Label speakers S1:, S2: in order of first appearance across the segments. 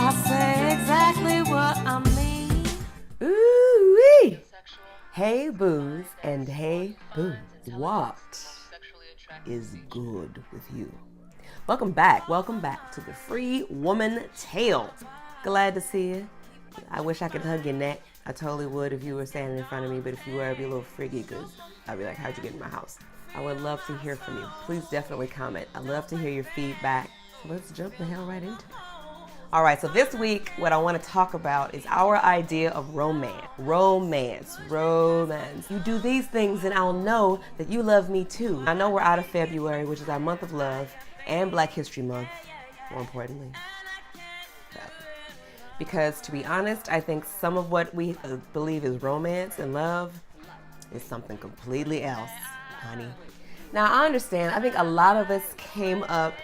S1: I say exactly what I mean. Ooh-wee. Hey boos and hey boo. What is good with you? Welcome back to the Free Woman Tale. Glad to see you. I wish I could hug your neck. I totally would if you were standing in front of me, but if you were, I'd be a little friggy because I'd be like, how'd you get in my house? I would love to hear from you. Please definitely comment. I love to hear your feedback. So let's jump the hell right into it. All right, so this week, what I want to talk about is our idea of romance. Romance. You do these things and I'll know that you love me too. I know we're out of February, which is our month of love, and Black History Month, more importantly. Because to be honest, I think some of what we believe is romance and love is something completely else, honey. Now, I understand. I think a lot of us came up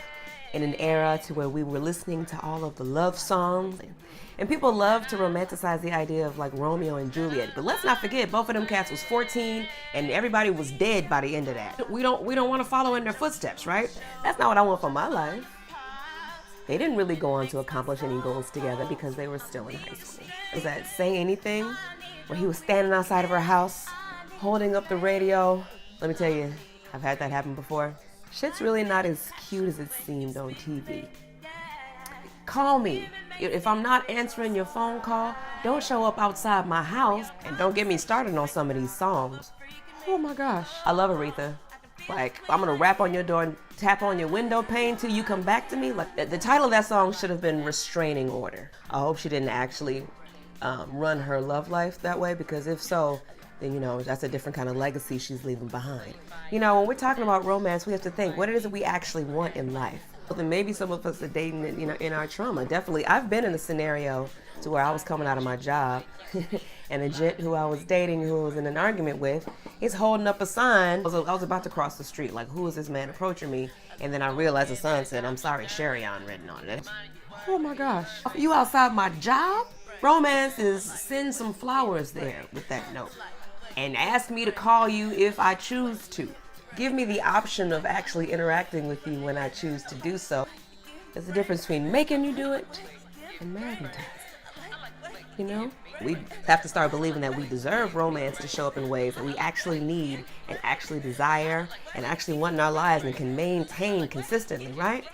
S1: in an era to where we were listening to all of the love songs. And people love to romanticize the idea of like Romeo and Juliet. But let's not forget, both of them cats was 14 and everybody was dead by the end of that. We don't want to follow in their footsteps, right? That's not what I want for my life. They didn't really go on to accomplish any goals together because they were still in high school. Does that say anything? Where he was standing outside of her house, holding up the radio. Let me tell you, I've had that happen before. Shit's really not as cute as it seemed on TV. Call me. If I'm not answering your phone call, don't show up outside my house, and don't get me started on some of these songs. Oh my gosh. I love Aretha. Like, I'm gonna rap on your door and tap on your window pane till you come back to me. Like, the title of that song should have been Restraining Order. I hope she didn't actually run her love life that way, because if so, then, you know, that's a different kind of legacy she's leaving behind. You know, when we're talking about romance, we have to think, what it is that we actually want in life? Well, then maybe some of us are dating it, you know, in our trauma. Definitely, I've been in a scenario to where I was coming out of my job and a gent who I was dating, who I was in an argument with, he's holding up a sign. I was about to cross the street, like, who is this man approaching me? And then I realized the sign said, "I'm sorry, Sherry" on written on it. Oh my gosh. You outside my job? Romance is send some flowers there with that note. And ask me to call you if I choose to. Give me the option of actually interacting with you when I choose to do so. There's a difference between making you do it and magnetizing. You know? We have to start believing that we deserve romance to show up in ways that we actually need and actually desire and actually want in our lives and can maintain consistently, right?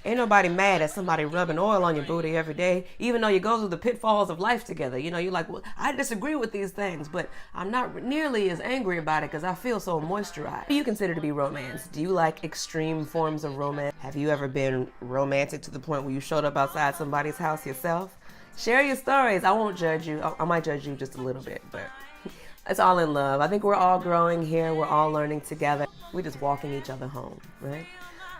S1: Ain't nobody mad at somebody rubbing oil on your booty every day, even though you go through the pitfalls of life together. You know, you're like, well, I disagree with these things, but I'm not nearly as angry about it because I feel so moisturized. What do you consider to be romance? Do you like extreme forms of romance? Have you ever been romantic to the point where you showed up outside somebody's house yourself? Share your stories. I won't judge you. I might judge you just a little bit, but it's all in love. I think we're all growing here. We're all learning together. We're just walking each other home, right?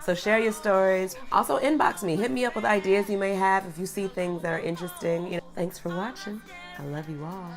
S1: So share your stories. Also inbox me. Hit me up with ideas you may have if you see things that are interesting. You know, thanks for watching. I love you all.